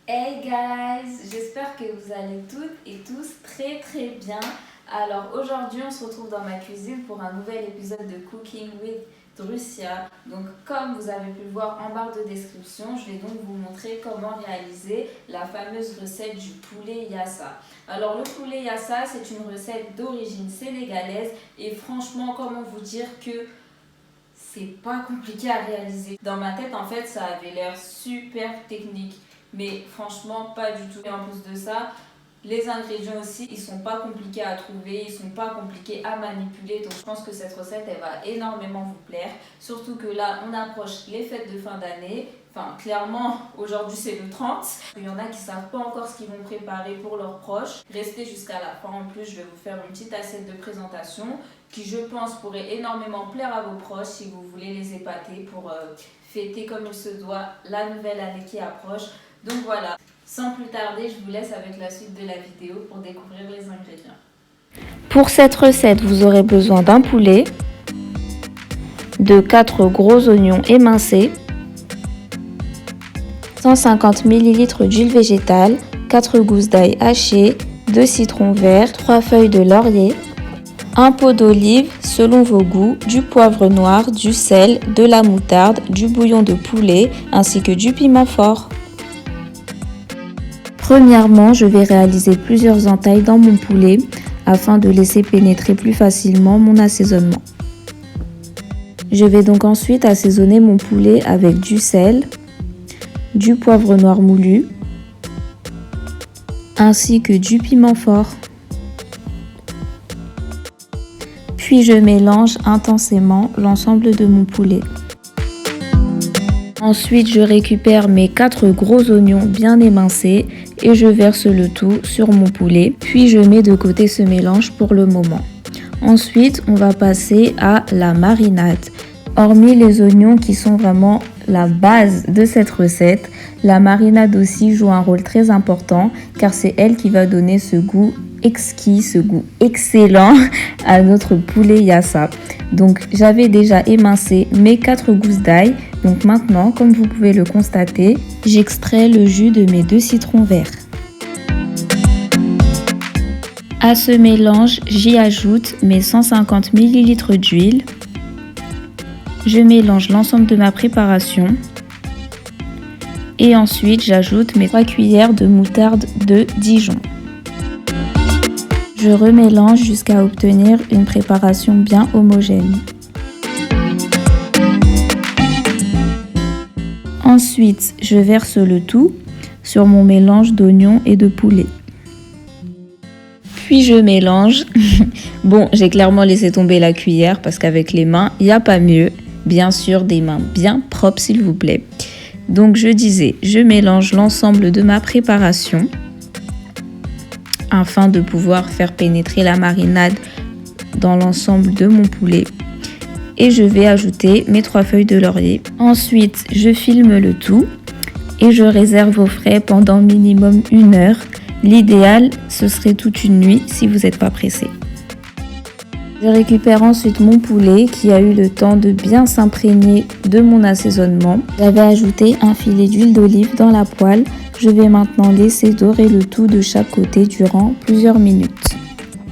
Hey guys, j'espère que vous allez toutes et tous très bien. Alors aujourd'hui on se retrouve dans ma cuisine pour un nouvel épisode de Cooking with Drussia. Donc comme vous avez pu le voir en barre de description, je vais donc vous montrer comment réaliser la fameuse recette du poulet yassa. Alors le poulet yassa c'est une recette d'origine sénégalaise et franchement comment vous dire que c'est pas compliqué à réaliser. Dans ma tête en fait ça avait l'air super technique. Mais franchement, pas du tout. Et en plus de ça, les ingrédients aussi, ils sont pas compliqués à trouver, ils sont pas compliqués à manipuler. Donc je pense que cette recette, elle va énormément vous plaire. Surtout que là, on approche les fêtes de fin d'année. Enfin, clairement, aujourd'hui c'est le 30. Il y en a qui savent pas encore ce qu'ils vont préparer pour leurs proches. Restez jusqu'à la fin. En plus, je vais vous faire une petite assiette de présentation qui, je pense, pourrait énormément plaire à vos proches si vous voulez les épater pour fêter comme il se doit la nouvelle année qui approche. Donc voilà, sans plus tarder, je vous laisse avec la suite de la vidéo pour découvrir les ingrédients. Pour cette recette, vous aurez besoin d'un poulet, de 4 gros oignons émincés, 150 ml d'huile végétale, 4 gousses d'ail hachées, 2 citrons verts, 3 feuilles de laurier, un pot d'olive selon vos goûts, du poivre noir, du sel, de la moutarde, du bouillon de poulet ainsi que du piment fort. Premièrement, je vais réaliser plusieurs entailles dans mon poulet afin de laisser pénétrer plus facilement mon assaisonnement. Je vais donc ensuite assaisonner mon poulet avec du sel, du poivre noir moulu, ainsi que du piment fort. Puis je mélange intensément l'ensemble de mon poulet. Ensuite, je récupère mes 4 gros oignons bien émincés et je verse le tout sur mon poulet. Puis je mets de côté ce mélange pour le moment. Ensuite, on va passer à la marinade. Hormis les oignons qui sont vraiment la base de cette recette, la marinade aussi joue un rôle très important car c'est elle qui va donner ce goût exquis, ce goût excellent à notre poulet yassa. Donc j'avais déjà émincé mes 4 gousses d'ail. Donc maintenant, comme vous pouvez le constater, j'extrais le jus de mes 2 citrons verts. À ce mélange, j'y ajoute mes 150 ml d'huile. Je mélange l'ensemble de ma préparation. Et ensuite, j'ajoute mes 3 cuillères de moutarde de Dijon. Je remélange jusqu'à obtenir une préparation bien homogène. Ensuite, je verse le tout sur mon mélange d'oignons et de poulet. Puis je mélange. Bon, j'ai clairement laissé tomber la cuillère parce qu'avec les mains, il n'y a pas mieux. Bien sûr, des mains bien propres s'il vous plaît. Donc je disais, je mélange l'ensemble de ma préparation afin de pouvoir faire pénétrer la marinade dans l'ensemble de mon poulet. Et je vais ajouter mes 3 feuilles de laurier. Ensuite, je filme le tout et je réserve au frais pendant minimum 1 heure. L'idéal, ce serait toute une nuit si vous n'êtes pas pressé. Je récupère ensuite mon poulet qui a eu le temps de bien s'imprégner de mon assaisonnement. J'avais ajouté un filet d'huile d'olive dans la poêle. Je vais maintenant laisser dorer le tout de chaque côté durant plusieurs minutes.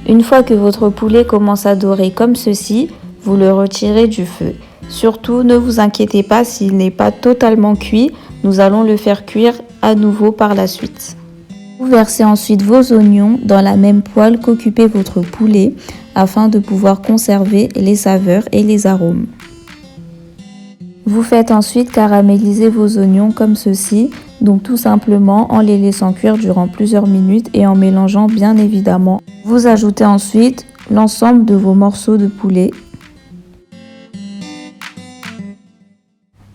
Une fois que votre poulet commence à dorer comme ceci, vous le retirez du feu. Surtout, ne vous inquiétez pas s'il n'est pas totalement cuit. Nous allons le faire cuire à nouveau par la suite. Vous versez ensuite vos oignons dans la même poêle qu'occupait votre poulet afin de pouvoir conserver les saveurs et les arômes. Vous faites ensuite caraméliser vos oignons comme ceci, donc tout simplement en les laissant cuire durant plusieurs minutes et en mélangeant bien évidemment. Vous ajoutez ensuite l'ensemble de vos morceaux de poulet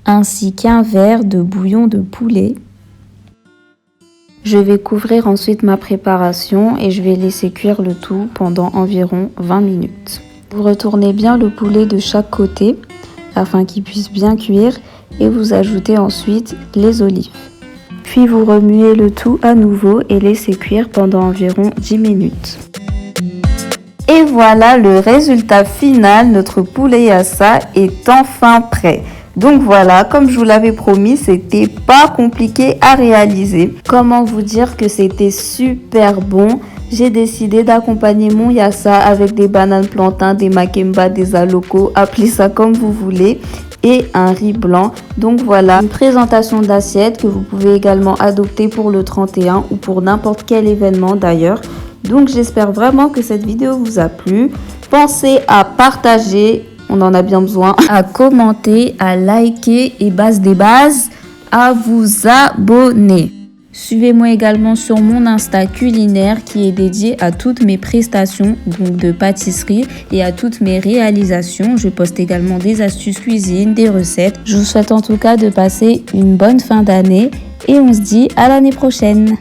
ainsi qu'un verre de bouillon de poulet. Je vais couvrir ensuite ma préparation et je vais laisser cuire le tout pendant environ 20 minutes. Vous retournez bien le poulet de chaque côté afin qu'il puisse bien cuire et vous ajoutez ensuite les olives. Puis vous remuez le tout à nouveau et laissez cuire pendant environ 10 minutes. Et voilà le résultat final, notre poulet yassa est enfin prêt. Donc voilà, comme je vous l'avais promis, c'était pas compliqué à réaliser. Comment vous dire que c'était super bon? J'ai décidé d'accompagner mon yassa avec des bananes plantains, des makemba, des alocos, appelez ça comme vous voulez, et un riz blanc. Donc voilà, une présentation d'assiette que vous pouvez également adopter pour le 31 ou pour n'importe quel événement d'ailleurs. Donc j'espère vraiment que cette vidéo vous a plu. Pensez à partager, on en a bien besoin, à commenter, à liker et base des bases, à vous abonner. Suivez-moi également sur mon Insta culinaire qui est dédié à toutes mes prestations donc de pâtisserie et à toutes mes réalisations. Je poste également des astuces cuisine, des recettes. Je vous souhaite en tout cas de passer une bonne fin d'année et on se dit à l'année prochaine.